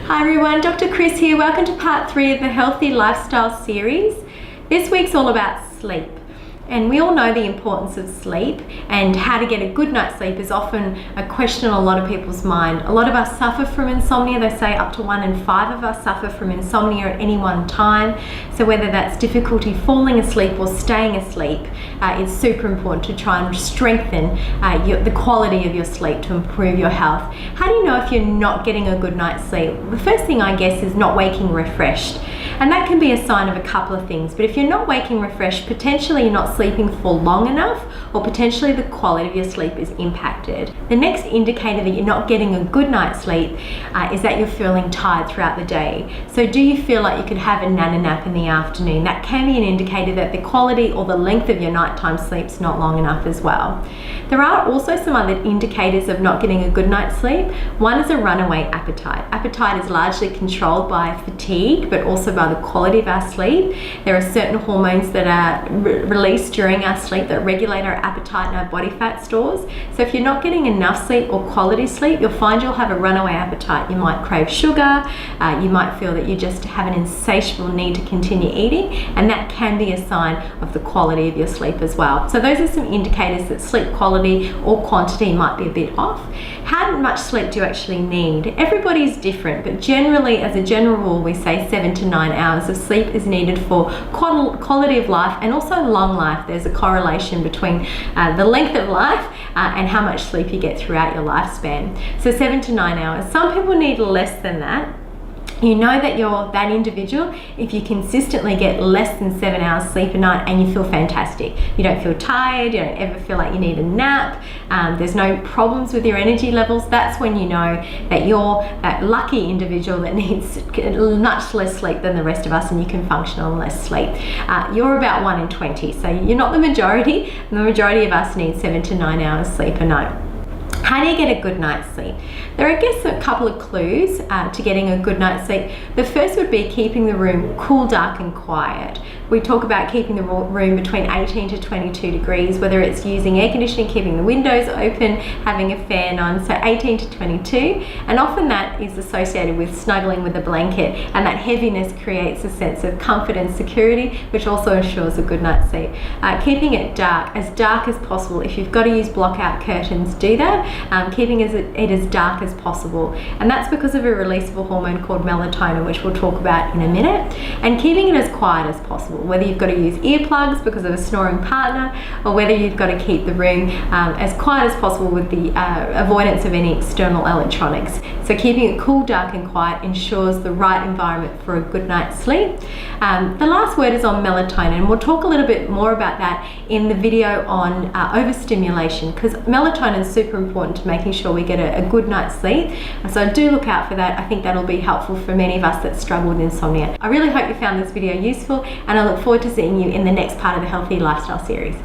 Hi everyone, Dr. Chris here. Welcome to part 3 of the Healthy Lifestyle series. This week's all about sleep. And we all know the importance of sleep, and how to get a good night's sleep is often a question on a lot of people's mind. A lot of us suffer from insomnia. They say up to 1 in 5 of us suffer from insomnia at any one time. So whether that's difficulty falling asleep or staying asleep, it's super important to try and strengthen the quality of your sleep to improve your health. How do you know if you're not getting a good night's sleep? The first thing, I guess, is not waking refreshed. And that can be a sign of a couple of things. But if you're not waking refreshed, potentially you're not sleeping for long enough, or potentially the quality of your sleep is impacted. The next indicator that you're not getting a good night's sleep is that you're feeling tired throughout the day. So do you feel like you could have a nana nap in the afternoon? That can be an indicator that the quality or the length of your nighttime sleep's not long enough as well. There are also some other indicators of not getting a good night's sleep. One is a runaway appetite. Appetite is largely controlled by fatigue, but also by the quality of our sleep. There are certain hormones that are released during our sleep that regulate our appetite and our body fat stores. So if you're not getting enough sleep or quality sleep, you'll find you'll have a runaway appetite. You might crave sugar, you might feel that you just have an insatiable need to continue eating, and that can be a sign of the quality of your sleep as well. So those are some indicators that sleep quality or quantity might be a bit off. How much sleep do you actually need? Everybody's different, but generally, as a general rule, we say 7 to 9 hours of sleep is needed for quality of life and also long life. There's a correlation between the length of life and how much sleep you get throughout your lifespan. So 7 to 9 hours. Some people need less than that. You know that you're that individual if you consistently get less than 7 hours sleep a night and you feel fantastic. You don't feel tired, you don't ever feel like you need a nap, there's no problems with your energy levels. That's when you know that you're that lucky individual that needs much less sleep than the rest of us, and you can function on less sleep. You're about 1 in 20, so you're not the majority. The majority of us need 7 to 9 hours sleep a night. How do you get a good night's sleep? There are, I guess, a couple of clues to getting a good night's sleep. The first would be keeping the room cool, dark and quiet. We talk about keeping the room between 18 to 22 degrees, whether it's using air conditioning, keeping the windows open, having a fan on, so 18 to 22. And often that is associated with snuggling with a blanket, and that heaviness creates a sense of comfort and security, which also ensures a good night's sleep. Keeping it dark as possible. If you've got to use block-out curtains, do that. Keeping it as dark as possible, and that's because of a releasable hormone called melatonin, which we'll talk about in a minute. And keeping it as quiet as possible, whether you've got to use earplugs because of a snoring partner, or whether you've got to keep the room as quiet as possible with the avoidance of any external electronics. So keeping it cool, dark and quiet ensures the right environment for a good night's sleep. The last word is on melatonin, and we'll talk a little bit more about that in the video on overstimulation, because melatonin is super important to making sure we get a good night's sleep. So do look out for that. I think that'll be helpful for many of us that struggle with insomnia. I really hope you found this video useful, and I look forward to seeing you in the next part of the Healthy Lifestyle series.